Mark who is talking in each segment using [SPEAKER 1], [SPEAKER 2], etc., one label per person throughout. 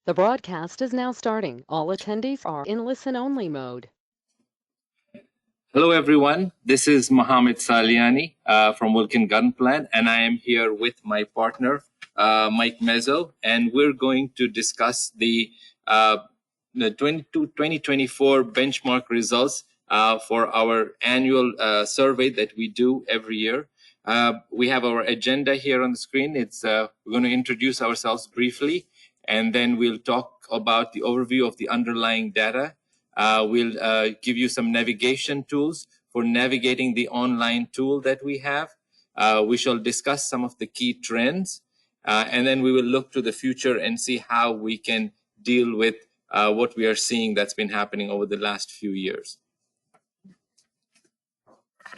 [SPEAKER 1] The broadcast is now starting. All attendees are in listen-only mode.
[SPEAKER 2] Hello, everyone. This is Mohammed Saliani from Wilkin Gun Plant, and I am here with my partner, Mike Mezzo, and we're going to discuss the 2024 benchmark results for our annual survey that we do every year. We have our agenda here on the screen. We're going to introduce ourselves briefly, and then we'll talk about the overview of the underlying data. We'll give you some navigation tools for navigating the online tool that we have. We shall discuss some of the key trends, and then we will look to the future and see how we can deal with what we are seeing that's been happening over the last few years.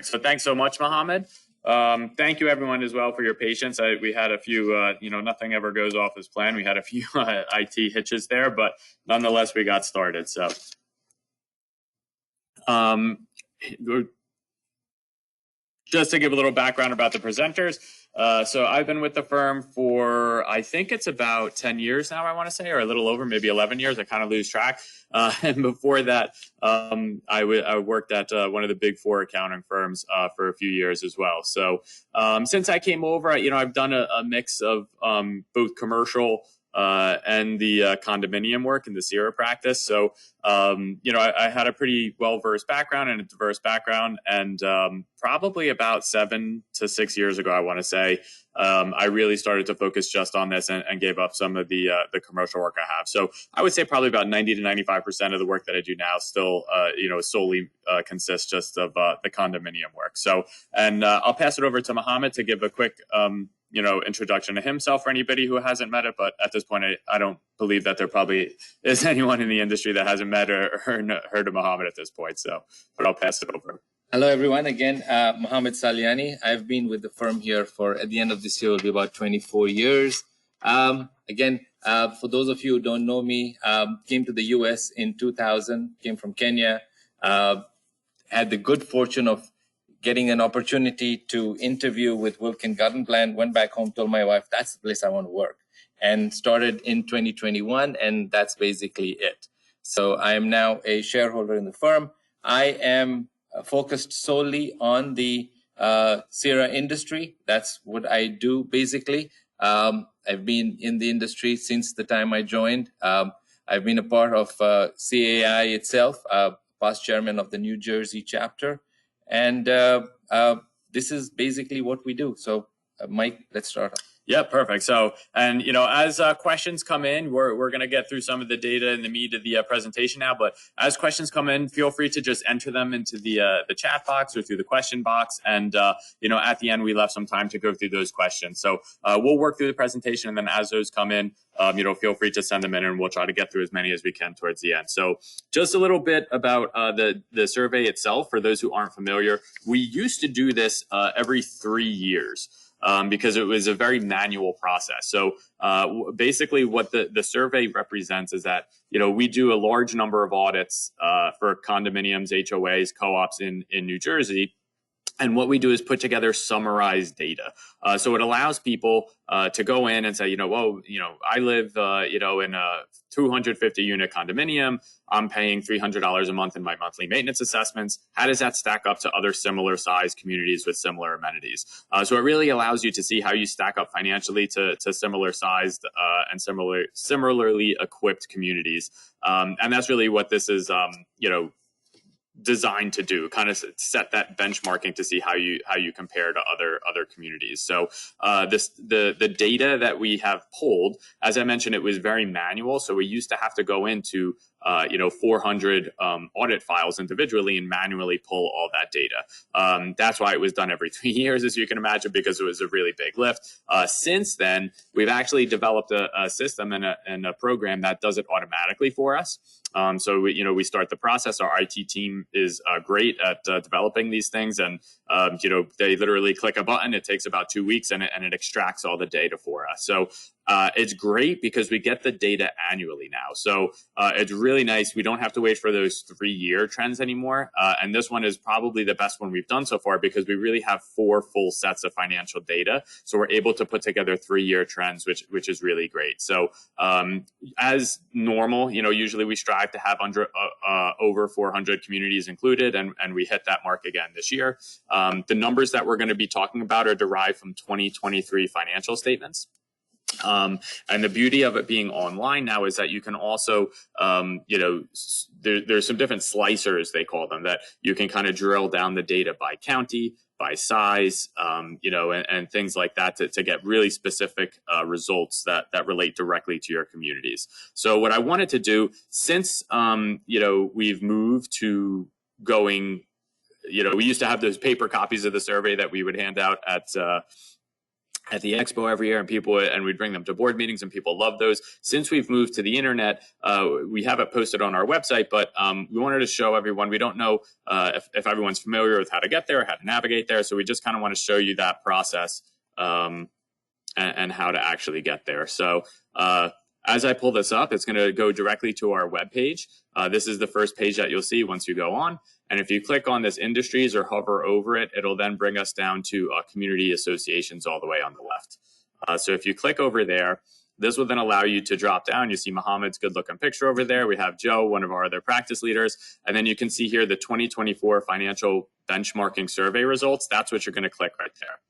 [SPEAKER 3] So thanks so much, Mohammed. Thank you, everyone, as well, for your patience. We had a few, nothing ever goes off as planned. We had a few IT hitches there, but nonetheless, we got started. So just to give a little background about the presenters. So I've been with the firm for, I think it's about 10 years now, I want to say, or a little over, maybe 11 years. I kind of lose track. And before that, I worked at one of the big four accounting firms for a few years as well. So since I came over, I've done a mix of both commercial and the condominium work in the CIRA practice. So, I had a pretty well-versed background and a diverse background. And probably about 7 to 6 years ago, I want to say, I really started to focus just on this and gave up some of the commercial work I have. So I would say probably about 90 to 95% of the work that I do now still, solely consists just of the condominium work. So, and I'll pass it over to Mohammed to give a quick introduction to himself for anybody who hasn't met it. But at this point, I don't believe that there probably is anyone in the industry that hasn't met or heard of Mohammed at this point. So, but I'll pass it over.
[SPEAKER 2] Hello, everyone. Again, Mohammed Saliani. I've been with the firm here for, at the end of this year, will be about 24 years. For those of you who don't know me, came to the U.S. in 2000, came from Kenya, had the good fortune of getting an opportunity to interview with Wilkin Gun Plant, went back home, told my wife, that's the place I want to work, and started in 2021, and that's basically it. So I am now a shareholder in the firm. I am focused solely on the CIRA industry. That's what I do, basically. I've been in the industry since the time I joined. I've been a part of CAI itself, past chairman of the New Jersey chapter. And this is basically what we do. So, Mike, let's start.
[SPEAKER 3] Yeah, perfect. So, and as questions come in, we're going to get through some of the data and the meat of the presentation now. But as questions come in, feel free to just enter them into the chat box or through the question box. And at the end, we left some time to go through those questions. So we'll work through the presentation, and then as those come in, feel free to send them in, and we'll try to get through as many as we can towards the end. So just a little bit about the survey itself. For those who aren't familiar, we used to do this every 3 years. Because it was a very manual process. So basically what the survey represents is that, we do a large number of audits for condominiums, HOAs, co-ops in New Jersey. And what we do is put together summarized data. So it allows people to go in and say, I live, in a 250 unit condominium. I'm paying $300 a month in my monthly maintenance assessments. How does that stack up to other similar sized communities with similar amenities? So it really allows you to see how you stack up financially to similar sized and similarly equipped communities. And that's really what this is, designed to do, kind of set that benchmarking to see how you compare to other communities. So the data that we have pulled, as I mentioned, it was very manual. So we used to have to go into 400 audit files individually and manually pull all that data. That's why it was done every 3 years, as you can imagine, because it was a really big lift. Since then, we've actually developed a system and a program that does it automatically for us. So we start the process. Our IT team is great at developing these things, and they literally click a button. It takes about 2 weeks, and it extracts all the data for us. So It's great because we get the data annually now. So it's really nice. We don't have to wait for those 3-year trends anymore. And this one is probably the best one we've done so far because we really have 4 full sets of financial data. So we're able to put together 3-year trends, which is really great. So as normal, usually we strive to have over 400 communities included, and we hit that mark again this year. The numbers that we're going to be talking about are derived from 2023 financial statements. And the beauty of it being online now is that you can also, there's some different slicers, they call them, that you can kind of drill down the data by county, by size, and things like that to get really specific results that relate directly to your communities. So what I wanted to do, since, we've moved to going, we used to have those paper copies of the survey that we would hand out at the expo every year, and we'd bring them to board meetings, and people love those. Since we've moved to the internet, we have it posted on our website, but we wanted to show everyone. We don't know if everyone's familiar with how to get there, how to navigate there, so we just kind of want to show you that process and how to actually get there. So as I pull this up, it's going to go directly to our webpage. This is the first page that you'll see once you go on. And if you click on this industries or hover over it, it'll then bring us down to community associations all the way on the left. So if you click over there, this will then allow you to drop down. You see Mohammed's good looking picture over there. We have Joe, one of our other practice leaders. And then you can see here the 2024 financial benchmarking survey results. That's what you're going to click right there.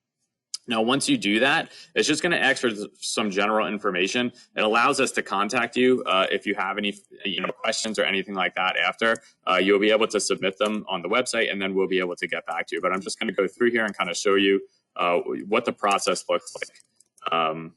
[SPEAKER 3] Now, once you do that, it's just going to ask for some general information. It allows us to contact you if you have any questions or anything like that after. You'll be able to submit them on the website, and then we'll be able to get back to you. But I'm just going to go through here and kind of show you what the process looks like. I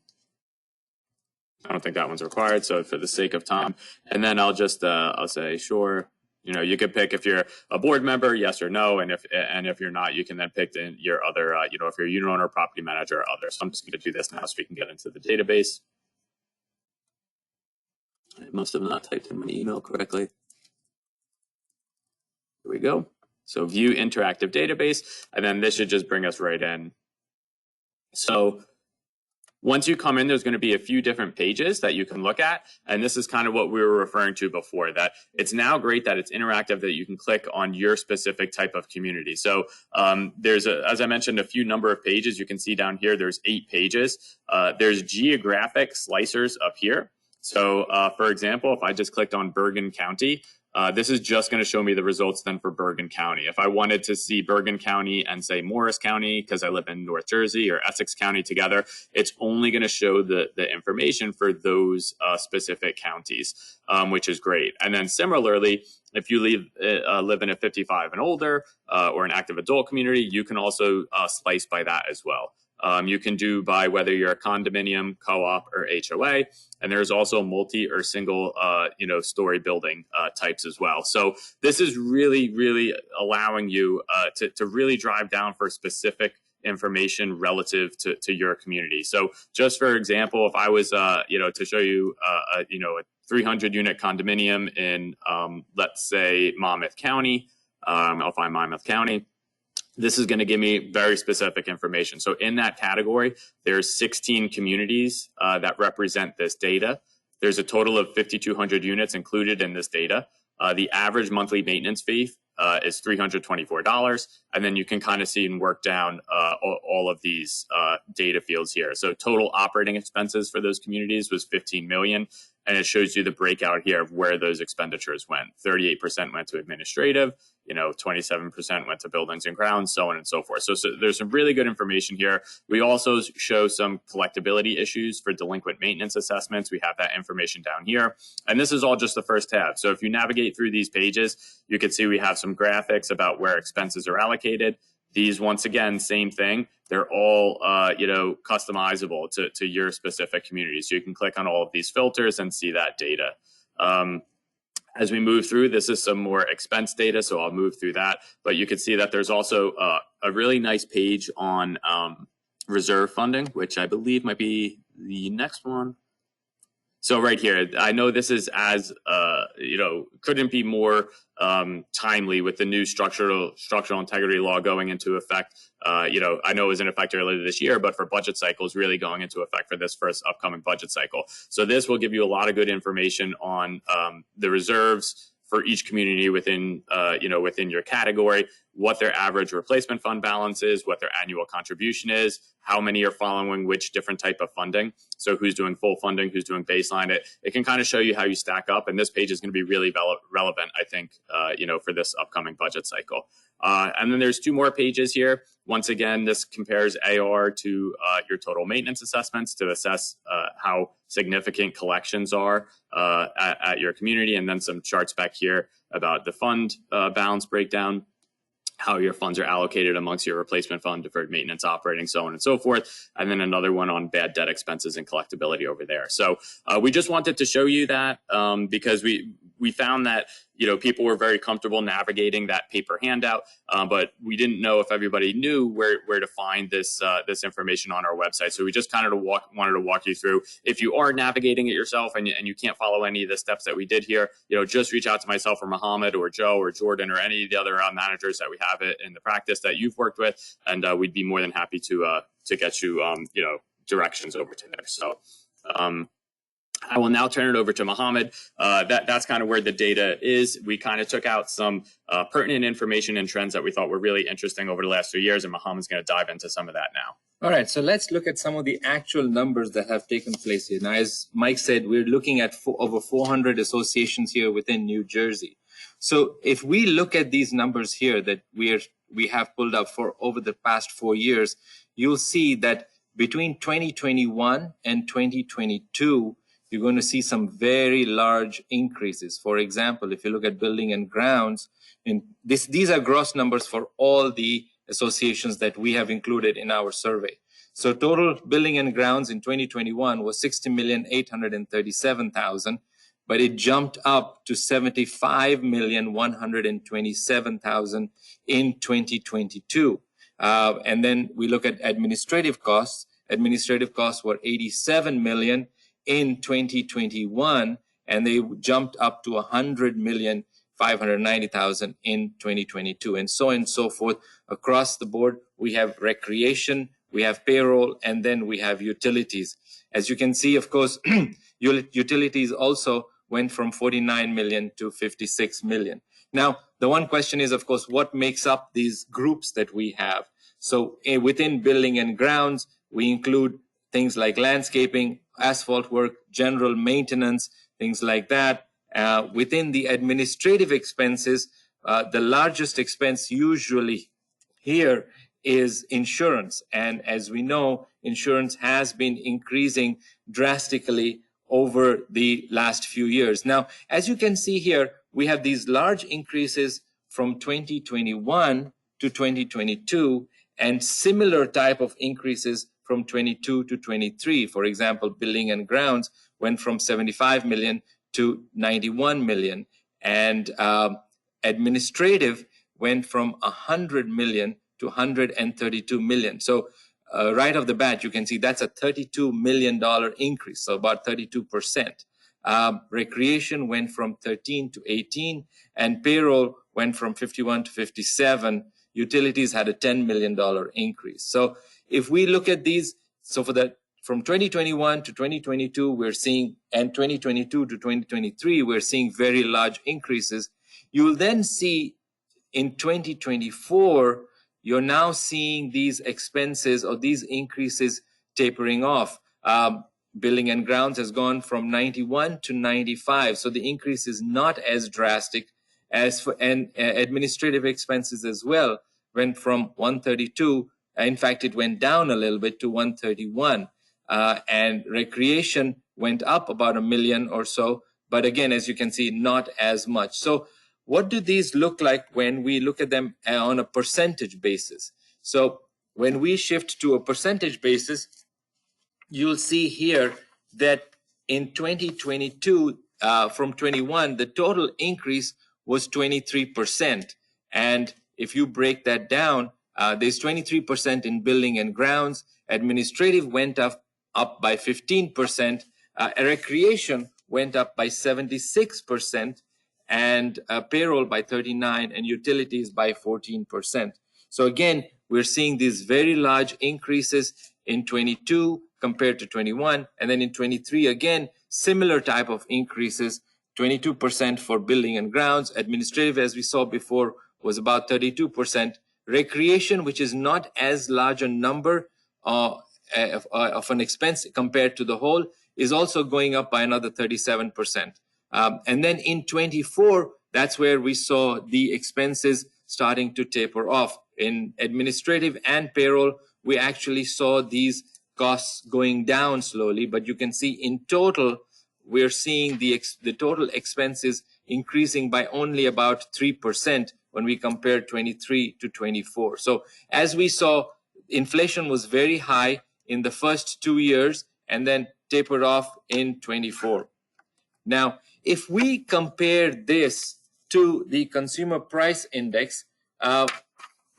[SPEAKER 3] don't think that one's required, so for the sake of time. And then I'll just I'll say, sure. You can pick if you're a board member, yes or no, and if you're not, you can then pick your other, if you're a unit owner, property manager, or other. So I'm just going to do this now so we can get into the database. I must have not typed in my email correctly. Here we go. So view interactive database, and then this should just bring us right in. So once you come in, there's going to be a few different pages that you can look at. And this is kind of what we were referring to before, that it's now great that it's interactive, that you can click on your specific type of community. So there's, as I mentioned, a few number of pages. You can see down here, there's 8 pages. There's geographic slicers up here. So for example, if I just clicked on Bergen County, this is just going to show me the results then for Bergen County. If I wanted to see Bergen County and say Morris County, because I live in North Jersey, or Essex County together, it's only going to show the information for those specific counties, which is great. And then similarly, if you live in a 55 and older or an active adult community, you can also slice by that as well. You can do by whether you're a condominium, co-op, or HOA, and there's also multi or single, story building types as well. So this is really, really allowing you to really drive down for specific information relative to your community. So just for example, if I was, to show you, a 300 unit condominium in, let's say, Monmouth County, I'll find Monmouth County. This is going to give me very specific information. So in that category, there's 16 communities that represent this data. There's a total of 5,200 units included in this data. The average monthly maintenance fee is $324. And then you can kind of see and work down all of these data fields here. So total operating expenses for those communities was $15 million. And it shows you the breakout here of where those expenditures went. 38% went to administrative, 27% went to buildings and grounds, so on and so forth. So there's some really good information here. We also show some collectability issues for delinquent maintenance assessments. We have that information down here. And this is all just the first tab. So if you navigate through these pages, you can see we have some graphics about where expenses are allocated. These, once again, same thing. They're all, customizable to your specific community. So you can click on all of these filters and see that data. As we move through, this is some more expense data, so I'll move through that. But you can see that there's also a really nice page on reserve funding, which I believe might be the next one. So right here, I know this is as couldn't be more timely with the new structural integrity law going into effect. I know it was in effect earlier this year, but for budget cycles really going into effect for this first upcoming budget cycle. So this will give you a lot of good information on the reserves for each community within within your category, what their average replacement fund balance is, what their annual contribution is, how many are following which different type of funding. So who's doing full funding, who's doing baseline. It can kind of show you how you stack up. And this page is going to be really relevant, I think, for this upcoming budget cycle. And then there's two more pages here. Once again, this compares AR to your total maintenance assessments to assess how significant collections are at your community, and then some charts back here about the fund balance breakdown, how your funds are allocated amongst your replacement fund, deferred maintenance, operating, so on and so forth. And then another one on bad debt expenses and collectability over there. So we just wanted to show you that because we found that, people were very comfortable navigating that paper handout, but we didn't know if everybody knew where to find this information on our website. So we just kind of wanted to walk you through. If you are navigating it yourself and you can't follow any of the steps that we did here, just reach out to myself or Mohammed or Joe or Jordan or any of the other managers that we have in the practice that you've worked with, and we'd be more than happy to get you directions over to there. So. I will now turn it over to Mohammed. That's kind of where the data is. We kind of took out some pertinent information and trends that we thought were really interesting over the last 3 years, and Mohammed's going to dive into some of that now.
[SPEAKER 2] All right, so let's look at some of the actual numbers that have taken place here. Now, as Mike said, we're looking at over 400 associations here within New Jersey. So if we look at these numbers here that we have pulled up for over the past 4 years, you'll see that between 2021 and 2022, you're going to see some very large increases. For example, if you look at building and grounds, these are gross numbers for all the associations that we have included in our survey. So total building and grounds in 2021 was 60,837,000, but it jumped up to 75,127,000 in 2022. And then we look at administrative costs. Administrative costs were 87 million in 2021, and they jumped up to 100,590,000 in 2022, and so on and so forth. Across the board, we have recreation, we have payroll, and then we have utilities. As you can see, of course, utilities also went from 49 million to 56 million. Now, the one question is, of course, what makes up these groups that we have? So within building and grounds, we include things like landscaping, asphalt work, general maintenance, things like that. Within the administrative expenses, the largest expense usually here is insurance. And as we know, insurance has been increasing drastically over the last few years. Now, as you can see here, we have these large increases from 2021 to 2022 and similar type of increases from 22 to 23. For example, building and grounds went from 75 million to 91 million. And administrative went from 100 million to 132 million. So right off the bat, you can see that's a $32 million increase, so about 32%. Recreation went from 13 to 18, and payroll went from 51 to 57. Utilities had a $10 million increase. So if we look at these, so from 2021 to 2022, we're seeing, and 2022 to 2023, we're seeing very large increases. You will then see in 2024, you're now seeing these expenses or these increases tapering off. Building and grounds has gone from 91 to 95. So the increase is not as drastic as for, and administrative expenses as well went from 132. In fact, it went down a little bit to 131. And recreation went up about $1 million or so. But again, as you can see, not as much. So what do these look like when we look at them on a percentage basis? So when we shift to a percentage basis, you'll see here that in 2022, from 21, the total increase was 23%. And if you break that down, there's 23% in building and grounds. Administrative went up by 15%. Recreation went up by 76%, and payroll by 39%, and utilities by 14%. So again, we're seeing these very large increases in 22 compared to 21, and then in 23 again, similar type of increases, 22% for building and grounds. Administrative, as we saw before, was about 32%. Recreation, which is not as large a number of an expense compared to the whole, is also going up by another 37%. And then in 24, that's where we saw the expenses starting to taper off. In administrative and payroll, we actually saw these costs going down slowly, but you can see in total, we're seeing the total expenses increasing by only about 3% when we compare 23 to 24. So as we saw, inflation was very high in the first 2 years and then tapered off in 24. Now, if we compare this to the consumer price index,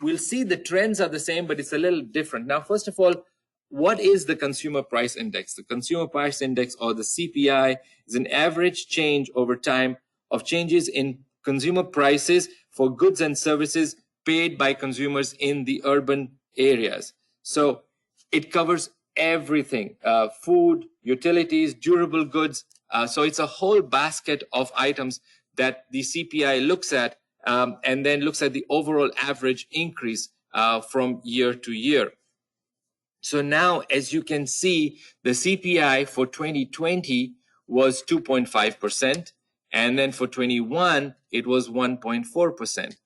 [SPEAKER 2] we'll see the trends are the same, but it's a little different. Now, first of all, what is the consumer price index? The consumer price index, or the CPI, is an average change over time of changes in consumer prices for goods and services paid by consumers in the urban areas. So it covers everything, food, utilities, durable goods. So it's a whole basket of items that the CPI looks at, and then looks at the overall average increase from year to year. So now, as you can see, the CPI for 2020 was 2.5%, and then for 21, it was 1.4%.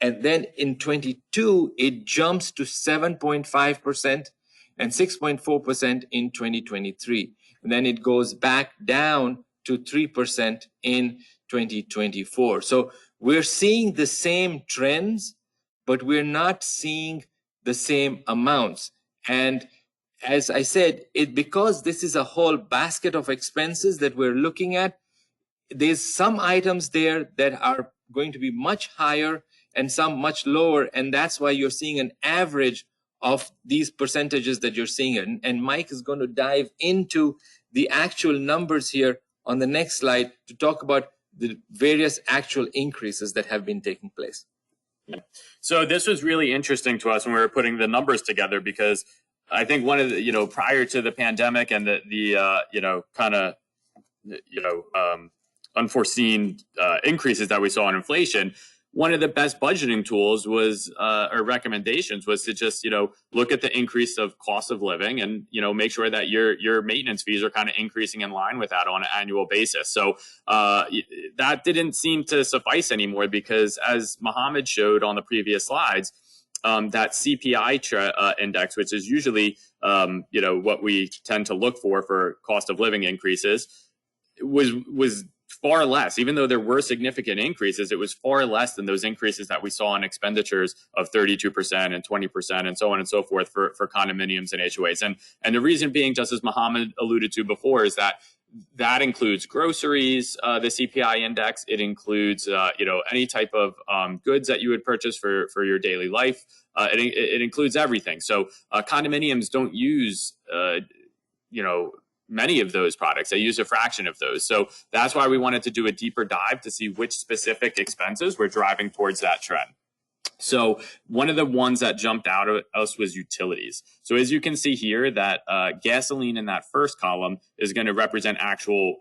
[SPEAKER 2] And then in 22, it jumps to 7.5% and 6.4% in 2023. And then it goes back down to 3% in 2024. So we're seeing the same trends, but we're not seeing the same amounts. And as I said, because this is a whole basket of expenses that we're looking at, there's some items there that are going to be much higher and some much lower. And that's why you're seeing an average of these percentages that you're seeing. And Mike is going to dive into the actual numbers here on the next slide to talk about the various actual increases that have been taking place.
[SPEAKER 3] So this was really interesting to us when we were putting the numbers together, because I think one of the, prior to the pandemic and unforeseen increases that we saw in inflation, one of the best budgeting tools was, or recommendations was to just, look at the increase of cost of living and, make sure that your maintenance fees are kind of increasing in line with that on an annual basis. So that didn't seem to suffice anymore, because as Mohammed showed on the previous slides, that CPI index, which is usually, what we tend to look for cost of living increases, was far less. Even though there were significant increases, it was far less than those increases that we saw in expenditures of 32% and 20% and so on and so forth for condominiums and HOAs. And the reason being, just as Mohammed alluded to before, is that includes groceries, the CPI index. It includes, any type of goods that you would purchase for your daily life. It includes everything. So condominiums don't use, many of those products. They use a fraction of those. So that's why we wanted to do a deeper dive to see which specific expenses were driving towards that trend. So one of the ones that jumped out at us was utilities. So as you can see here, that gasoline in that first column is going to represent actual,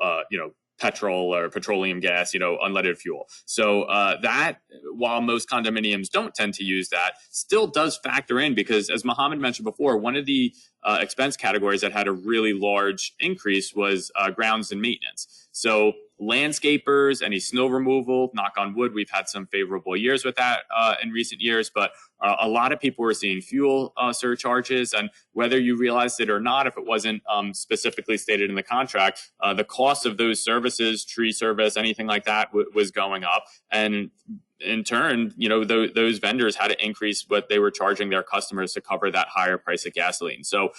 [SPEAKER 3] petrol or petroleum gas, unleaded fuel. So that, while most condominiums don't tend to use that, still does factor in, because as Mohammed mentioned before, one of the expense categories that had a really large increase was grounds and maintenance. So landscapers, any snow removal, knock on wood, we've had some favorable years with that in recent years, but a lot of people were seeing fuel surcharges, and whether you realized it or not, if it wasn't specifically stated in the contract, the cost of those services, tree service, anything like that was going up. And in turn, those vendors had to increase what they were charging their customers to cover that higher price of gasoline. So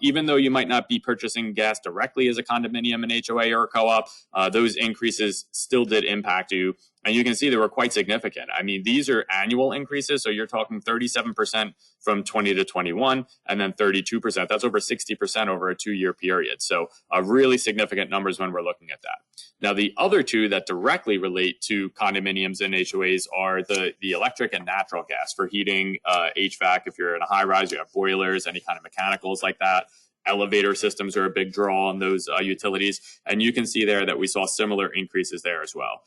[SPEAKER 3] even though you might not be purchasing gas directly as a condominium, an HOA, or a co-op, those increases still did impact you. And you can see they were quite significant. I mean, these are annual increases. So you're talking 37% from 20 to 21, and then 32%. That's over 60% over a 2-year period. So really significant numbers when we're looking at that. Now, the other two that directly relate to condominiums and HOAs are the electric and natural gas for heating, HVAC. If you're in a high rise, you have boilers, any kind of mechanicals like that. Elevator systems are a big draw on those utilities. And you can see there that we saw similar increases there as well.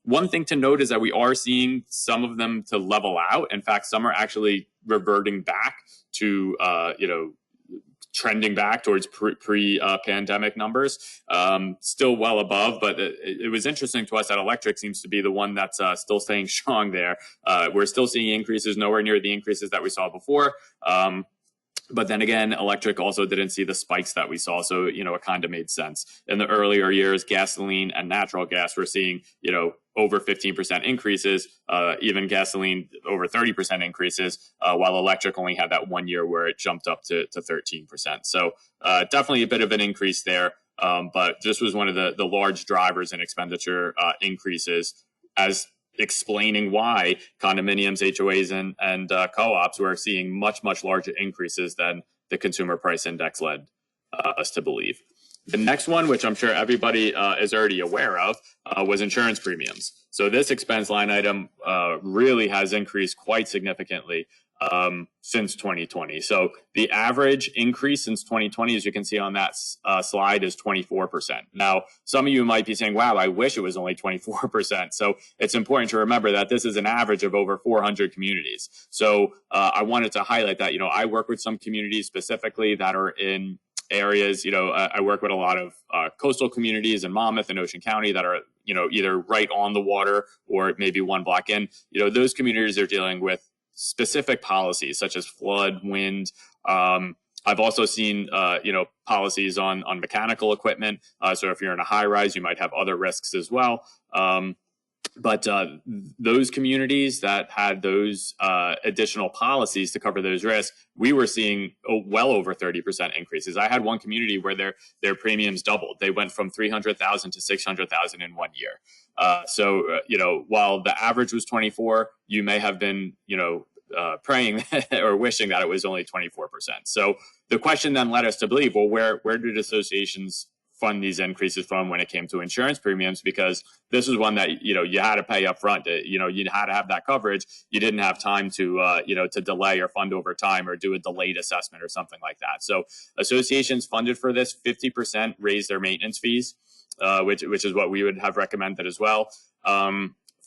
[SPEAKER 3] One thing to note is that we are seeing some of them to level out. In fact, some are actually reverting back to, trending back towards pre-pandemic numbers. Still well above, but it was interesting to us that electric seems to be the one that's still staying strong there. We're still seeing increases, nowhere near the increases that we saw before. But then again, electric also didn't see the spikes that we saw. So, it kind of made sense. In the earlier years, gasoline and natural gas, we're seeing, over 15% increases, even gasoline over 30% increases, while electric only had that 1 year where it jumped up to 13%. So definitely a bit of an increase there. But this was one of the large drivers in expenditure increases, as explaining why condominiums, HOAs, and co-ops were seeing much, much larger increases than the consumer price index led us to believe. The next one, which I'm sure everybody is already aware of, was insurance premiums. So this expense line item really has increased quite significantly since 2020. So the average increase since 2020, as you can see on that slide, is 24%. Now, some of you might be saying, wow, I wish it was only 24%. So it's important to remember that this is an average of over 400 communities. So I wanted to highlight that, I work with some communities specifically that are in areas, I work with a lot of coastal communities in Monmouth and Ocean County that are, either right on the water or maybe one block in. Those communities are dealing with specific policies such as flood, wind. I've also seen, policies on mechanical equipment. So if you're in a high rise, you might have other risks as well. But those communities that had those additional policies to cover those risks, we were seeing well over 30% increases. I had one community where their premiums doubled. They went from $300,000 to $600,000 in 1 year. So while the average was 24, you may have been, praying or wishing that it was only 24%. So the question then led us to believe, well, where did associations fund these increases from when it came to insurance premiums? Because this is one that, you had to pay up front. You had to have that coverage. You didn't have time to, to delay or fund over time or do a delayed assessment or something like that. So associations funded for this 50% raised their maintenance fees, which is what we would have recommended as well.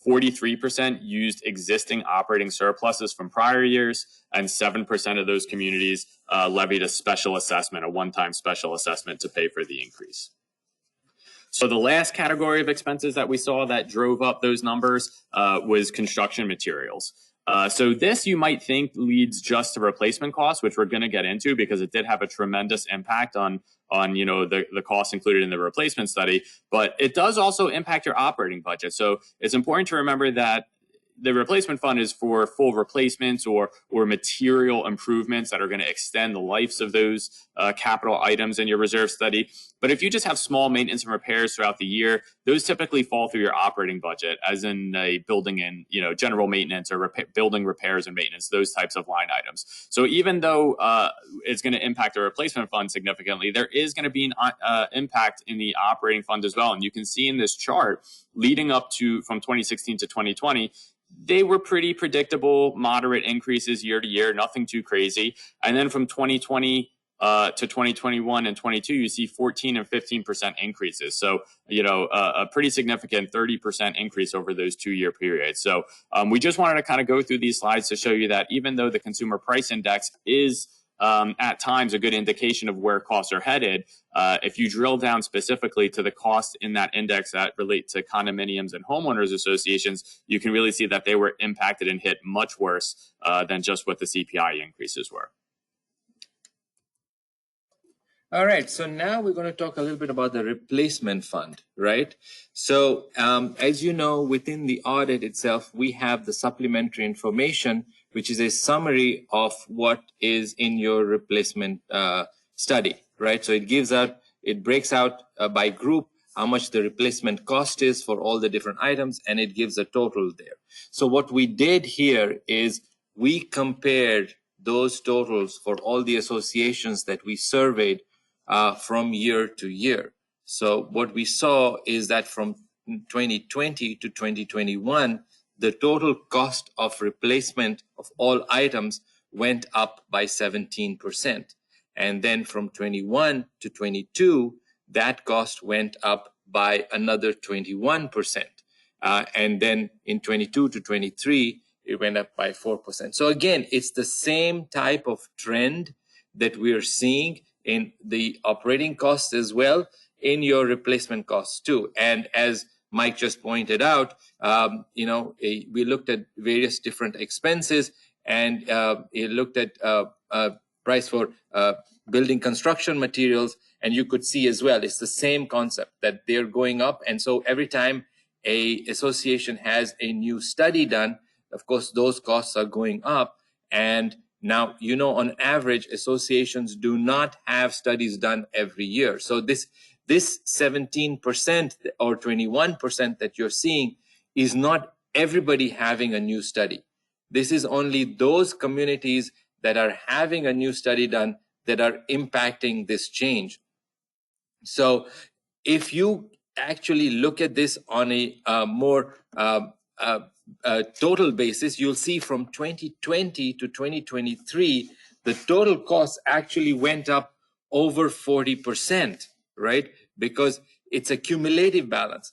[SPEAKER 3] 43% used existing operating surpluses from prior years, and 7% of those communities levied a special assessment, a one-time special assessment to pay for the increase. So the last category of expenses that we saw that drove up those numbers was construction materials. So this, you might think, leads just to replacement costs, which we're going to get into because it did have a tremendous impact on the costs included in the replacement study, but it does also impact your operating budget. So it's important to remember that the replacement fund is for full replacements or material improvements that are going to extend the lives of those capital items in your reserve study. But if you just have small maintenance and repairs throughout the year, those typically fall through your operating budget, as in a building and general maintenance or building repairs and maintenance, those types of line items. So even though it's going to impact the replacement fund significantly, there is going to be an impact in the operating fund as well. And you can see in this chart, leading up to from 2016 to 2020, they were pretty predictable, moderate increases year to year, nothing too crazy. And then from 2020 to 2021 and 22, you see 14 and 15% increases. So, a pretty significant 30% increase over those 2-year periods. So we just wanted to kind of go through these slides to show you that even though the consumer price index is at times a good indication of where costs are headed, if you drill down specifically to the costs in that index that relate to condominiums and homeowners associations, you can really see that they were impacted and hit much worse than just what the CPI increases were.
[SPEAKER 2] All right, so now we're going to talk a little bit about the replacement fund, right? So as you know, within the audit itself, we have the supplementary information, which is a summary of what is in your replacement study, right? So it breaks out by group how much the replacement cost is for all the different items, and it gives a total there. So what we did here is we compared those totals for all the associations that we surveyed from year to year. So what we saw is that from 2020 to 2021, the total cost of replacement of all items went up by 17%. And then from 21 to 22, that cost went up by another 21%. And then in 22 to 23, it went up by 4%. So again, it's the same type of trend that we're seeing in the operating costs as well, in your replacement costs too. And as Mike just pointed out, we looked at various different expenses, and it looked at price for building construction materials, and you could see as well, it's the same concept that they're going up. And so every time a association has a new study done, of course, those costs are going up. And now, on average, associations do not have studies done every year. So this 17% or 21% that you're seeing is not everybody having a new study. This is only those communities that are having a new study done that are impacting this change. So if you actually look at this on a more total basis, you'll see from 2020 to 2023, the total cost actually went up over 40%, right? Because it's a cumulative balance.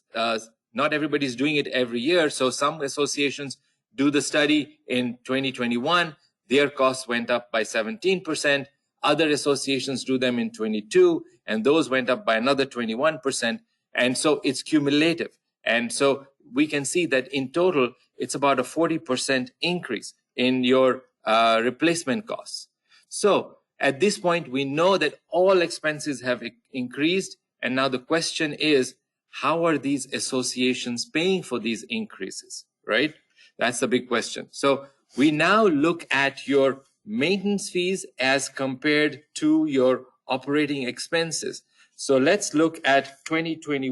[SPEAKER 2] Not everybody's doing it every year. So some associations do the study in 2021, their costs went up by 17%. Other associations do them in 22, and those went up by another 21%. And so it's cumulative. And so we can see that in total, it's about a 40% increase in your replacement costs. So at this point, we know that all expenses have increased. And now the question is, how are these associations paying for these increases, right? That's the big question. So we now look at your maintenance fees as compared to your operating expenses. So let's look at 2020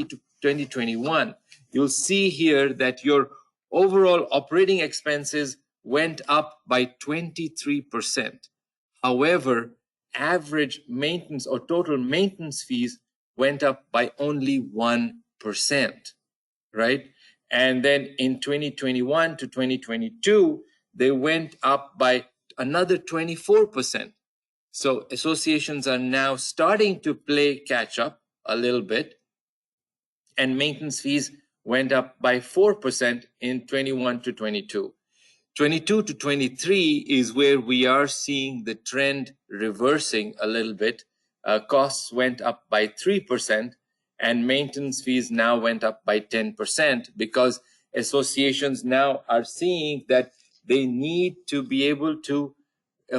[SPEAKER 2] to 2021. You'll see here that your overall operating expenses went up by 23%. However, average maintenance or total maintenance fees went up by only 1%, right? And then in 2021 to 2022, they went up by another 24%. So associations are now starting to play catch up a little bit, and maintenance fees went up by 4% in 21 to 22. 22 to 23 is where we are seeing the trend reversing a little bit. Costs went up by 3%, and maintenance fees now went up by 10%, because associations now are seeing that they need to be able to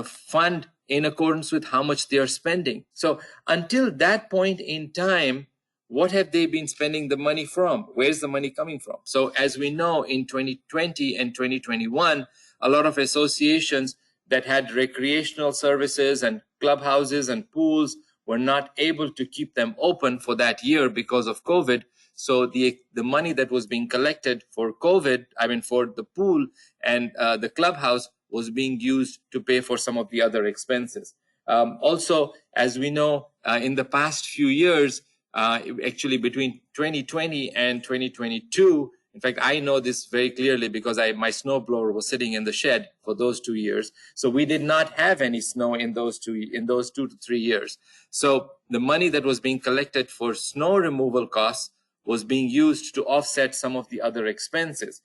[SPEAKER 2] fund in accordance with how much they are spending. So until that point in time, what have they been spending the money from? Where's the money coming from? So as we know, in 2020 and 2021, a lot of associations that had recreational services and clubhouses and pools were not able to keep them open for that year because of COVID. So the money that was being collected for COVID, for the pool and the clubhouse, was being used to pay for some of the other expenses. Also, as we know, in the past few years, actually between 2020 and 2022, in fact, I know this very clearly because my snowblower was sitting in the shed for those 2 years. So we did not have any snow in those 2 to 3 years. So the money that was being collected for snow removal costs was being used to offset some of the other expenses.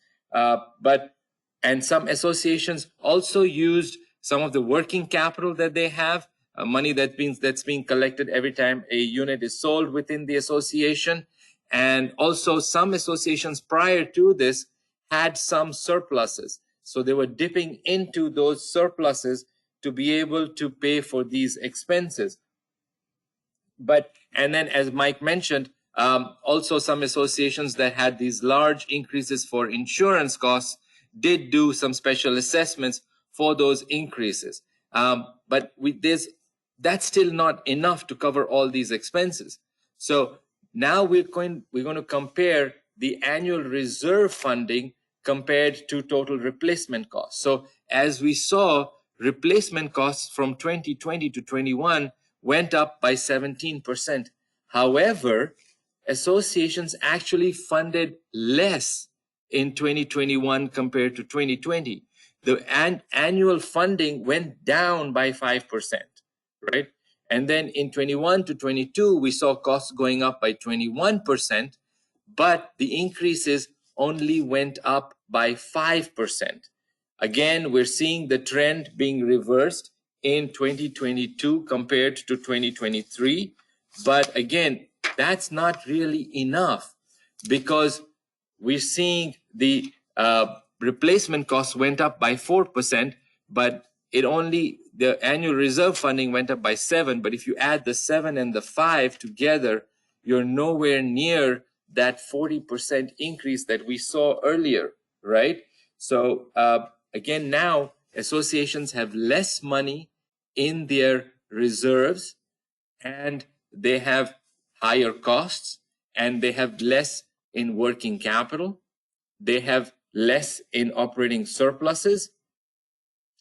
[SPEAKER 2] And some associations also used some of the working capital that they have, money that's being collected every time a unit is sold within the association. And also some associations prior to this had some surpluses. So they were dipping into those surpluses to be able to pay for these expenses. And then as Mike mentioned, also some associations that had these large increases for insurance costs did do some special assessments for those increases. But that's still not enough to cover all these expenses. So now we're going to compare the annual reserve funding compared to total replacement costs. So as we saw, replacement costs from 2020 to 21 went up by 17%. However, associations actually funded less in 2021 compared to 2020. The annual funding went down by 5%, right? And then in 21 to 22, we saw costs going up by 21%, but the increases only went up by 5%. Again, we're seeing the trend being reversed in 2022 compared to 2023. But again, that's not really enough, because we're seeing the replacement costs went up by 4%, but the annual reserve funding went up by 7%. But if you add the 7 and the 5 together, you're nowhere near that 40% increase that we saw earlier, right? So again, now associations have less money in their reserves, and they have higher costs, and they have less in working capital. They have less in operating surpluses.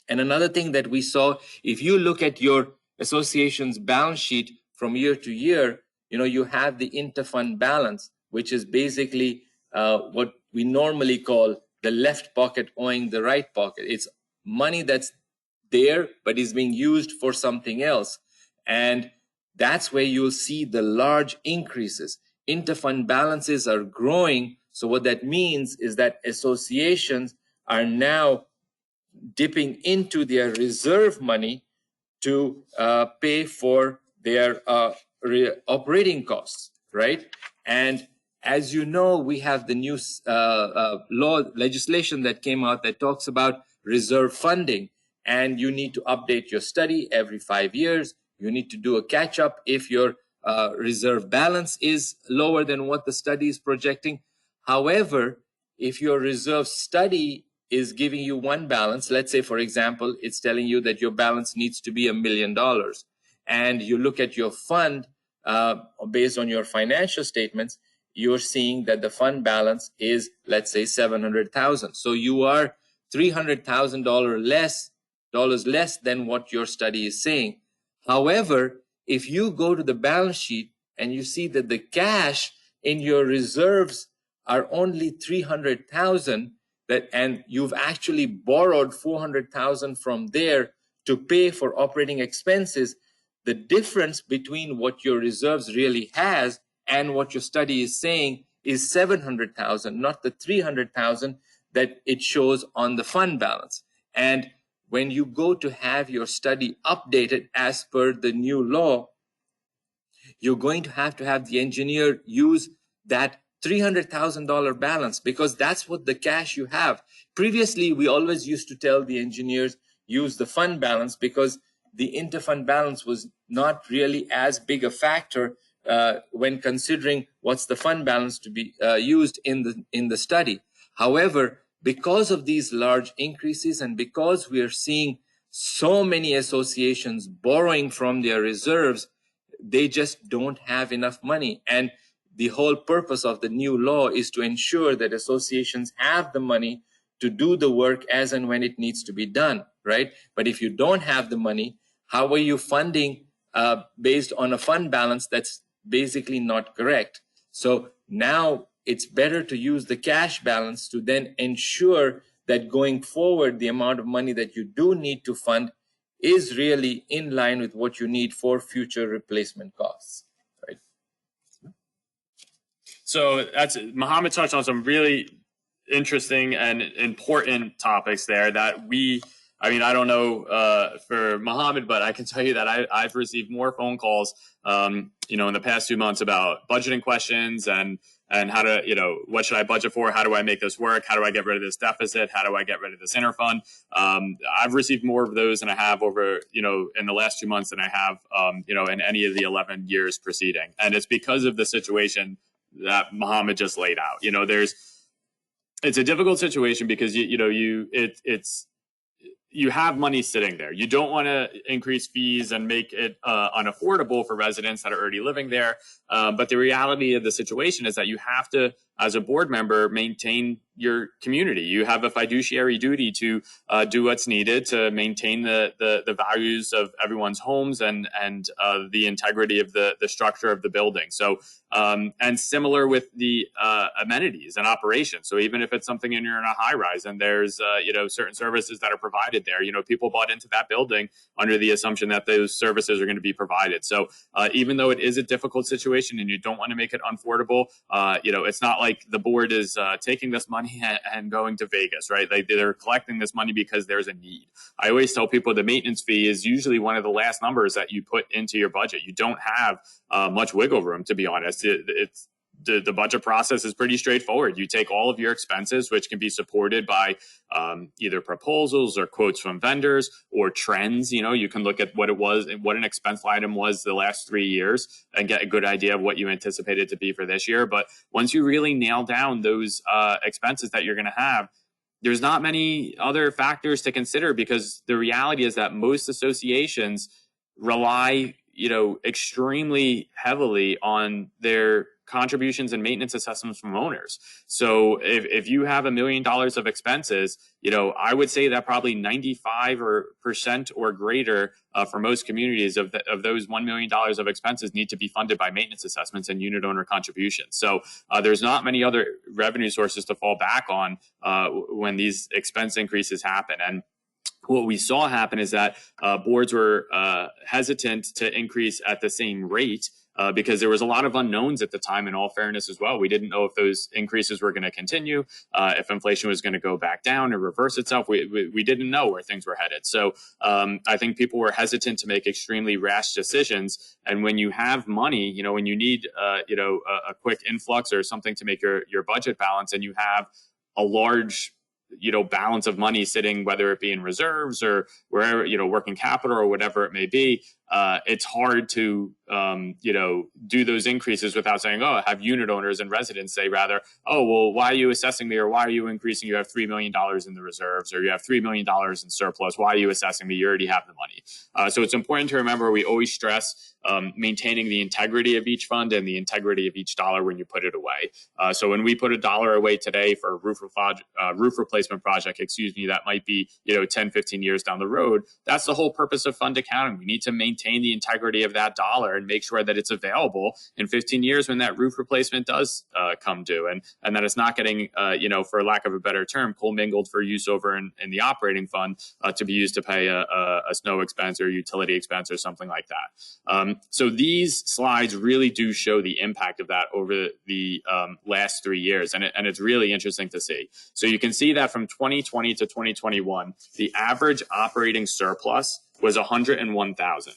[SPEAKER 2] And another thing that we saw, if you look at your association's balance sheet from year to year, you have the interfund balance, which is basically what we normally call the left pocket owing the right pocket. It's money that's there, but is being used for something else. And that's where you'll see the large increases. Interfund balances are growing. So what that means is that associations are now dipping into their reserve money to pay for their operating costs, right? And as you know, we have the new legislation that came out that talks about reserve funding, and you need to update your study every 5 years. You need to do a catch-up if your reserve balance is lower than what the study is projecting. However, if your reserve study is giving you one balance, let's say, for example, it's telling you that your balance needs to be $1 million, and you look at your fund based on your financial statements, you're seeing that the fund balance is, let's say, $700,000. So you are $300,000 less than what your study is saying. However, if you go to the balance sheet and you see that the cash in your reserves are only $300,000, and you've actually borrowed $400,000 from there to pay for operating expenses, the difference between what your reserves really has and what your study is saying is $700,000, not the $300,000 that it shows on the fund balance. And when you go to have your study updated as per the new law, you're going to have the engineer use that $300,000 balance, because that's what the cash you have. Previously, we always used to tell the engineers use the fund balance, because the interfund balance was not really as big a factor when considering what's the fund balance to be used in the study. However, because of these large increases, and because we are seeing so many associations borrowing from their reserves, they just don't have enough money. And the whole purpose of the new law is to ensure that associations have the money to do the work as and when it needs to be done, right? But if you don't have the money, how are you funding based on a fund balance that's basically not correct? So now it's better to use the cash balance to then ensure that going forward, the amount of money that you do need to fund is really in line with what you need for future replacement costs, right?
[SPEAKER 3] So that's Mohammed touched on some really interesting and important topics there that I don't know for Mohammed, but I can tell you that I've received more phone calls, in the past 2 months about budgeting questions and how to, what should I budget for? How do I make this work? How do I get rid of this deficit? How do I get rid of this interfund? I've received more of those than I have over, in the last 2 months than I have, in any of the 11 years preceding. And it's because of the situation that Mohammed just laid out. It's a difficult situation because you have money sitting there. You don't want to increase fees and make it unaffordable for residents that are already living there. But the reality of the situation is that you have to, as a board member, maintain your community. You have a fiduciary duty to do what's needed to maintain the values of everyone's homes and the integrity of the structure of the building. So and similar with the amenities and operations. So even if it's something and you're in a high rise and there's certain services that are provided there, people bought into that building under the assumption that those services are going to be provided. So even though it is a difficult situation and you don't want to make it unaffordable, it's not like the board is taking this money and going to Vegas, right? Like they're collecting this money because there's a need. I always tell people the maintenance fee is usually one of the last numbers that you put into your budget. You don't have much wiggle room, to be honest. It's the budget process is pretty straightforward. You take all of your expenses, which can be supported by either proposals or quotes from vendors or trends. You can look at what it was, what an expense item was the last 3 years and get a good idea of what you anticipate it to be for this year. But once you really nail down those expenses that you're going to have, there's not many other factors to consider, because the reality is that most associations rely extremely heavily on their contributions and maintenance assessments from owners. So if you have $1 million of expenses, I would say that probably 95% or greater for most communities of those $1 million of expenses need to be funded by maintenance assessments and unit owner contributions. So there's not many other revenue sources to fall back on when these expense increases happen. And what we saw happen is that boards were hesitant to increase at the same rate because there was a lot of unknowns at the time, in all fairness as well. We didn't know if those increases were going to continue, if inflation was going to go back down or reverse itself. We didn't know where things were headed. So I think people were hesitant to make extremely rash decisions. And when you have money, when you need a quick influx or something to make your budget balance, and you have a large balance of money sitting, whether it be in reserves or wherever, working capital or whatever it may be, it's hard to, do those increases without saying, oh, have unit owners and residents say rather, oh, well, why are you assessing me, or why are you increasing? You have $3 million in the reserves, or you have $3 million in surplus. Why are you assessing me? You already have the money. So it's important to remember, we always stress maintaining the integrity of each fund and the integrity of each dollar when you put it away. So when we put $1 away today for a roof replacement project, that might be 10, 15 years down the road. That's the whole purpose of fund accounting. We need to maintain the integrity of that dollar and make sure that it's available in 15 years when that roof replacement does come due, and that it's not getting, for lack of a better term, commingled for use over in the operating fund to be used to pay a snow expense or utility expense or something like that. So these slides really do show the impact of that over the last 3 years, and it's really interesting to see. So you can see that from 2020 to 2021, the average operating surplus was 101,000.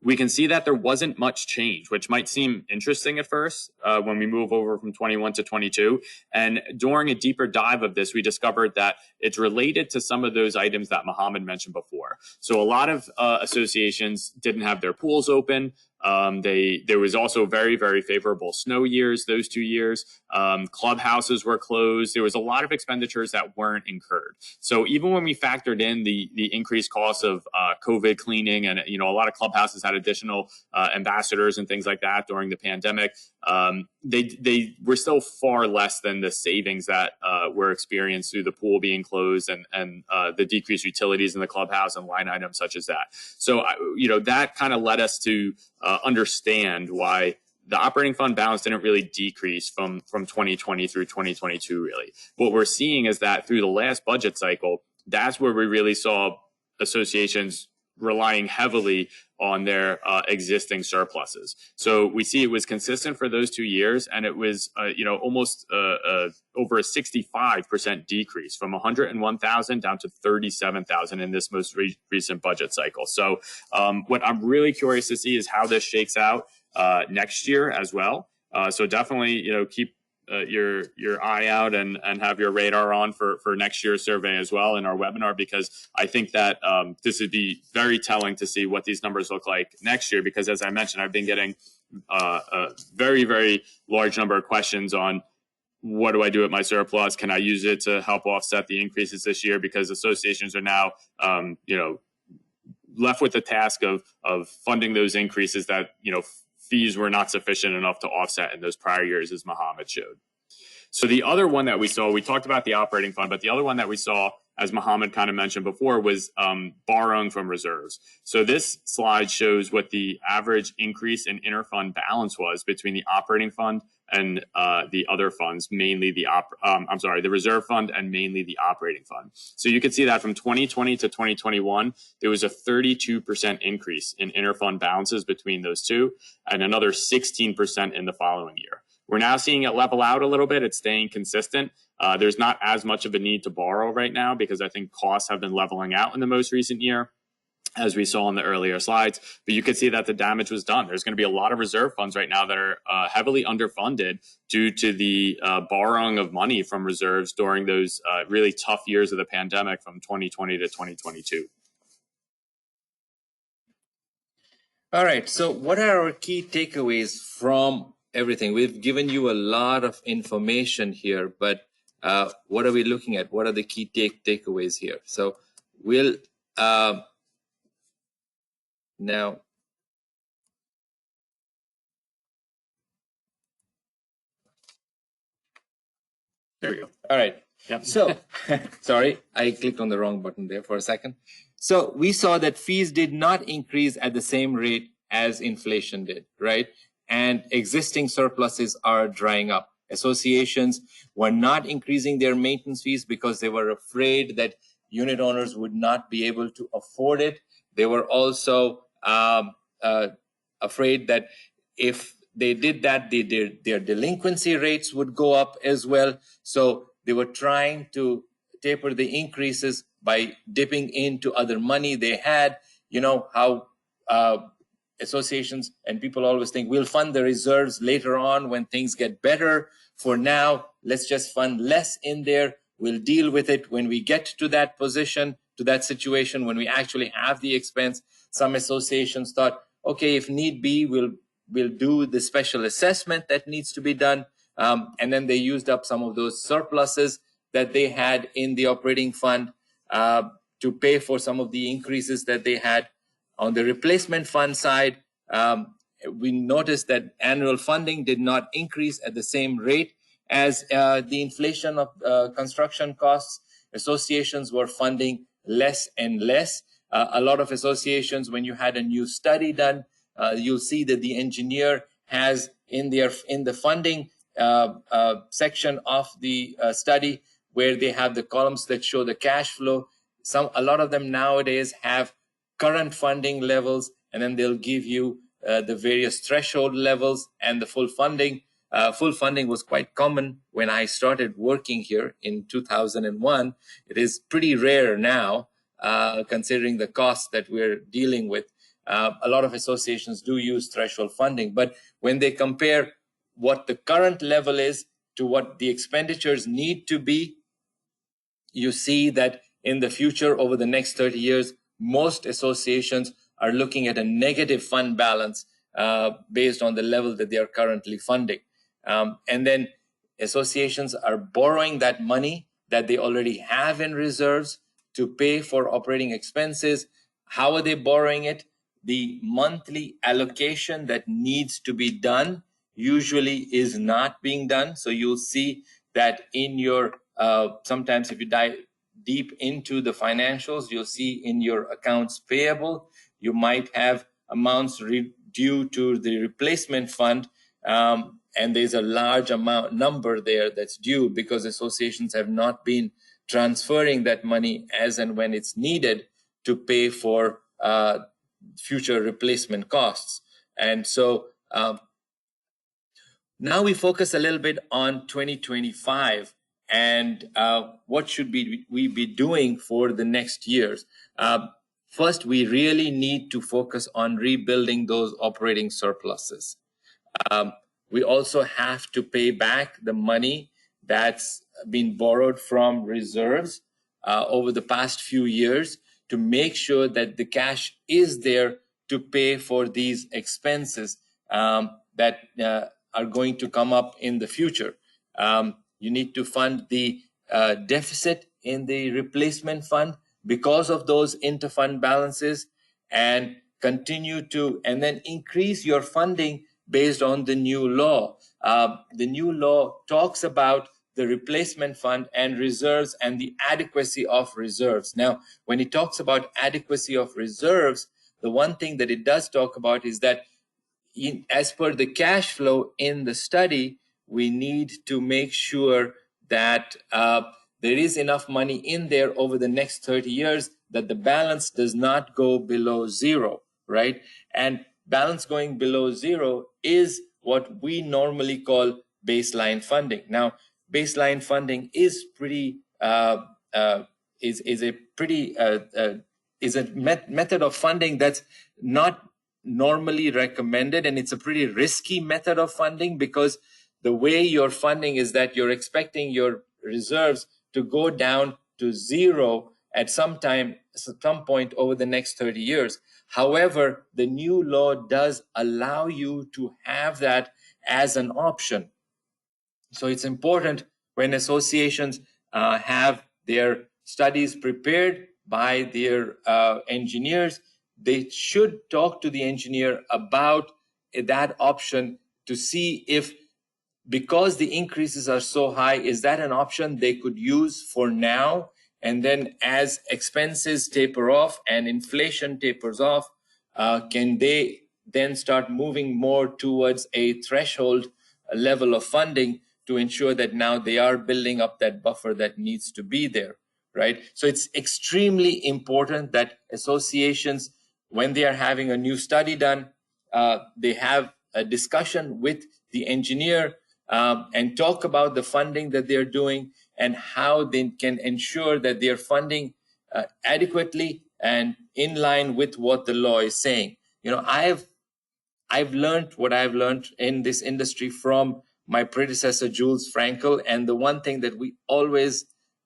[SPEAKER 3] We can see that there wasn't much change, which might seem interesting at first when we move over from 21 to 22. And during a deeper dive of this, we discovered that it's related to some of those items that Mohammed mentioned before. So a lot of associations didn't have their pools open. There was also very, very favorable snow years, those 2 years. Clubhouses were closed. There was a lot of expenditures that weren't incurred. So even when we factored in the increased costs of COVID cleaning, and a lot of clubhouses had additional ambassadors and things like that during the pandemic, they were still far less than the savings that were experienced through the pool being closed and the decreased utilities in the clubhouse and line items such as that. So that kind of led us to understand why the operating fund balance didn't really decrease from 2020 through 2022, really. What we're seeing is that through the last budget cycle, that's where we really saw associations relying heavily on their existing surpluses. So we see it was consistent for those 2 years, and it was almost over a 65% decrease from 101,000 down to 37,000 in this most recent budget cycle. So what I'm really curious to see is how this shakes out next year as well. So definitely keep your eye out and have your radar on for next year's survey as well in our webinar, because I think that this would be very telling to see what these numbers look like next year, because as I mentioned, I've been getting a very, very large number of questions on what do I do with my surplus? Can I use it to help offset the increases this year? Because associations are now left with the task of funding those increases that fees were not sufficient enough to offset in those prior years, as Mohammed showed. So the other one that we saw, we talked about the operating fund, but the other one that we saw, as Mohammed kind of mentioned before, was borrowing from reserves. So this slide shows what the average increase in interfund balance was between the operating fund and the other funds, mainly the reserve fund and mainly the operating fund. So you can see that from 2020 to 2021, there was a 32% increase in interfund balances between those two, and another 16% in the following year. We're now seeing it level out a little bit. It's staying consistent. There's not as much of a need to borrow right now because I think costs have been leveling out in the most recent year, as we saw in the earlier slides. But you can see that the damage was done. There's going to be a lot of reserve funds right now that are heavily underfunded due to the borrowing of money from reserves during those really tough years of the pandemic from 2020 to 2022.
[SPEAKER 2] All right. So what are our key takeaways from everything? We've given you a lot of information here, but what are we looking at? What are the key takeaways here? So we'll now
[SPEAKER 3] There we go.
[SPEAKER 2] all right.
[SPEAKER 3] Yep.
[SPEAKER 2] So sorry, I clicked on the wrong button there for a second. So we saw that fees did not increase at the same rate as inflation did, right? And existing surpluses are drying up. Associations were not increasing their maintenance fees because they were afraid that unit owners would not be able to afford it. They were also afraid that if they did that, their delinquency rates would go up as well. So they were trying to taper the increases by dipping into other money they had. You know how associations and people always think we'll fund the reserves later on when things get better. For now, let's just fund less in there. We'll deal with it when we get to that position, to that situation, when we actually have the expense. Some associations thought, okay, if need be, we'll do the special assessment that needs to be done. And then they used up some of those surpluses that they had in the operating fund to pay for some of the increases that they had. On the replacement fund side, we noticed that annual funding did not increase at the same rate as the inflation of construction costs. Associations were funding less and less. A lot of associations, when you had a new study done, you'll see that the engineer has in the funding section of the study where they have the columns that show the cash flow. A lot of them nowadays have current funding levels, and then they'll give you the various threshold levels and the full funding. Full funding was quite common when I started working here in 2001. It is pretty rare now, considering the costs that we're dealing with. A lot of associations do use threshold funding, but when they compare what the current level is to what the expenditures need to be, you see that in the future, over the next 30 years, most associations are looking at a negative fund balance based on the level that they are currently funding. And then associations are borrowing that money that they already have in reserves to pay for operating expenses. How are they borrowing it? The monthly allocation that needs to be done usually is not being done. So you'll see that in your, sometimes if you dive deep into the financials, you'll see in your accounts payable, you might have amounts due to the replacement fund, and there's a large number there that's due because associations have not been transferring that money as and when it's needed to pay for future replacement costs. And so now we focus a little bit on 2025 and what should we be doing for the next years. First, we really need to focus on rebuilding those operating surpluses. We also have to pay back the money that's been borrowed from reserves over the past few years to make sure that the cash is there to pay for these expenses that are going to come up in the future. You need to fund the deficit in the replacement fund because of those interfund balances, and continue to, and then increase your funding based on the new law. The new law talks about the replacement fund and reserves and the adequacy of reserves. Now, when it talks about adequacy of reserves, the one thing that it does talk about is that as per the cash flow in the study, we need to make sure that there is enough money in there over the next 30 years that the balance does not go below zero, right? And balance going below zero is what we normally call baseline funding. Now, baseline funding is pretty is a method of funding that's not normally recommended, and it's a pretty risky method of funding because the way you're funding is that you're expecting your reserves to go down to zero at some point over the next 30 years. However, the new law does allow you to have that as an option. So it's important when associations have their studies prepared by their engineers, they should talk to the engineer about that option to see if, because the increases are so high, is that an option they could use for now? And then as expenses taper off and inflation tapers off, can they then start moving more towards a threshold level of funding to ensure that now they are building up that buffer that needs to be there, right? So it's extremely important that associations, when they are having a new study done, they have a discussion with the engineer and talk about the funding that they're doing and how they can ensure that they're funding adequately and in line with what the law is saying. You know, I've learned what I've learned in this industry from my predecessor, Jules Frankel. And the one thing that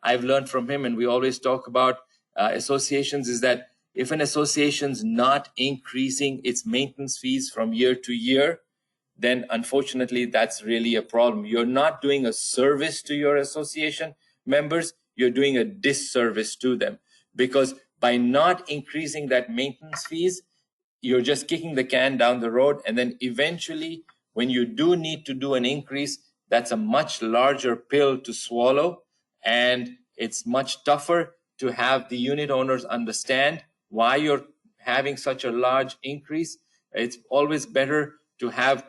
[SPEAKER 2] I've learned from him, and we always talk about associations, is that if an association's not increasing its maintenance fees from year to year, then unfortunately that's really a problem. You're not doing a service to your association members, you're doing a disservice to them. Because by not increasing that maintenance fees, you're just kicking the can down the road, and then eventually when you do need to do an increase, that's a much larger pill to swallow, and it's much tougher to have the unit owners understand why you're having such a large increase. It's always better to have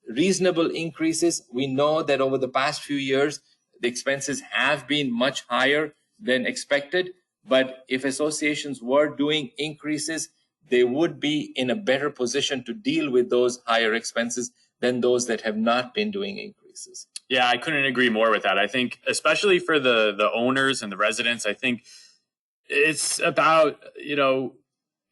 [SPEAKER 2] reasonable increases. We know that over the past few years, the expenses have been much higher than expected, but if associations were doing increases, they would be in a better position to deal with those higher expenses than those that have not been doing increases.
[SPEAKER 3] Yeah, I couldn't agree more with that. I think, especially for the owners and the residents, I think it's about,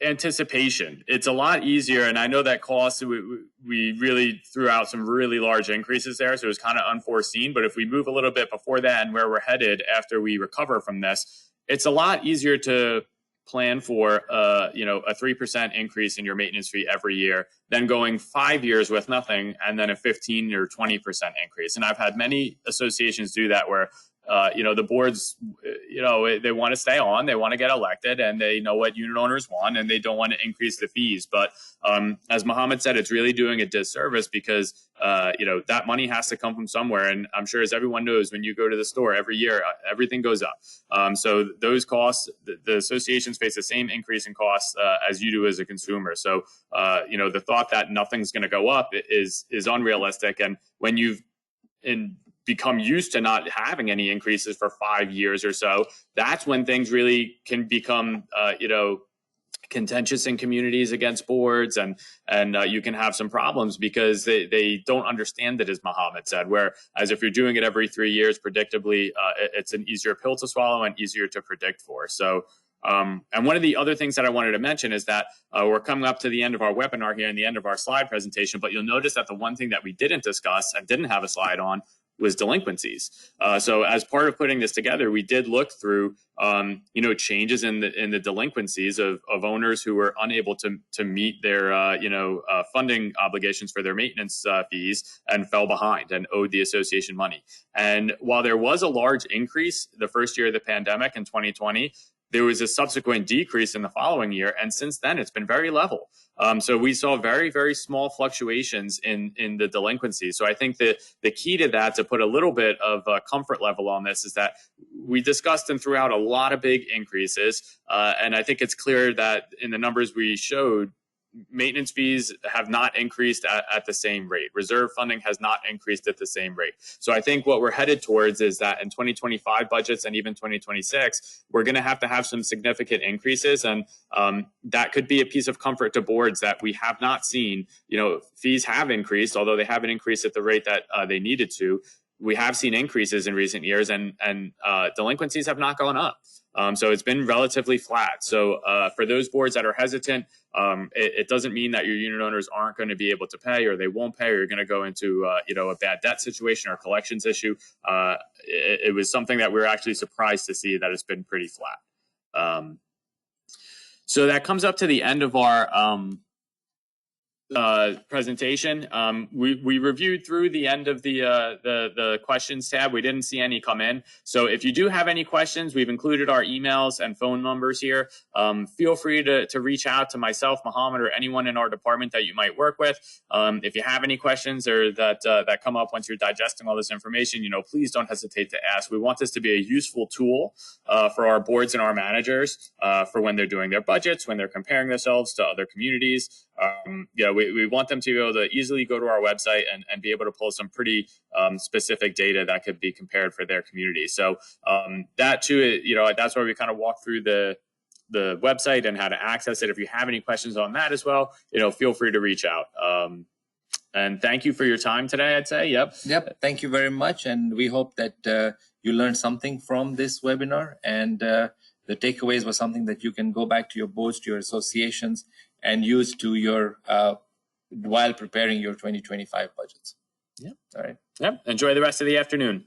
[SPEAKER 3] anticipation. It's a lot easier, and I know that cost, we really threw out some really large increases there, so it was kind of unforeseen. But if we move a little bit before that and where we're headed after we recover from this, it's a lot easier to plan for a 3% increase in your maintenance fee every year than going 5 years with nothing and then a 15 or 20% increase. And I've had many associations do that where the boards, they want to stay on, they want to get elected, and they know what unit owners want, and they don't want to increase the fees. But as Mohammed said, it's really doing a disservice because, that money has to come from somewhere. And I'm sure, as everyone knows, when you go to the store every year, everything goes up. So those costs, the associations face the same increase in costs as you do as a consumer. So, the thought that nothing's going to go up is unrealistic. And when you've become used to not having any increases for 5 years or so, that's when things really can become, contentious in communities against boards, and you can have some problems because they don't understand it, as Mohammed said, whereas if you're doing it every 3 years, predictably, it's an easier pill to swallow and easier to predict for. So, and one of the other things that I wanted to mention is that we're coming up to the end of our webinar here and the end of our slide presentation, but you'll notice that the one thing that we didn't discuss and didn't have a slide on was delinquencies. So as part of putting this together, we did look through, changes in the delinquencies of owners who were unable to meet their, funding obligations for their maintenance fees and fell behind and owed the association money. And while there was a large increase the first year of the pandemic in 2020, there was a subsequent decrease in the following year, and since then it's been very level. So we saw very, very small fluctuations in the delinquency. So I think that the key to that, to put a little bit of a comfort level on this, is that we discussed and threw out a lot of big increases. And I think it's clear that in the numbers we showed, maintenance fees have not increased at the same rate. Reserve funding has not increased at the same rate. So I think what we're headed towards is that in 2025 budgets and even 2026, we're going to have some significant increases. And that could be a piece of comfort to boards that we have not seen. You know, fees have increased, although they haven't increased at the rate that they needed to. We have seen increases in recent years, and delinquencies have not gone up. So it's been relatively flat. So for those boards that are hesitant, it doesn't mean that your unit owners aren't going to be able to pay, or they won't pay, or you're going to go into a bad debt situation or a collections issue. It was something that we were actually surprised to see, that it's been pretty flat. So that comes up to the end of our presentation. We reviewed through the end of the questions tab. We didn't see any come in. So if you do have any questions, we've included our emails and phone numbers here. Feel free to reach out to myself, Mohammed, or anyone in our department that you might work with. If you have any questions or that come up once you're digesting all this information, please don't hesitate to ask. We want this to be a useful tool for our boards and our managers for when they're doing their budgets, when they're comparing themselves to other communities. We want them to be able to easily go to our website and be able to pull some pretty specific data that could be compared for their community. So that too, that's why we kind of walk through the website and how to access it. If you have any questions on that as well, feel free to reach out. And thank you for your time today, I'd say. Yep.
[SPEAKER 2] Thank you very much. And we hope that you learned something from this webinar, and the takeaways were something that you can go back to your boards, to your associations, and use to your while preparing your 2025 budgets.
[SPEAKER 3] Yep.
[SPEAKER 2] All right.
[SPEAKER 3] Yep. Enjoy the rest of the afternoon.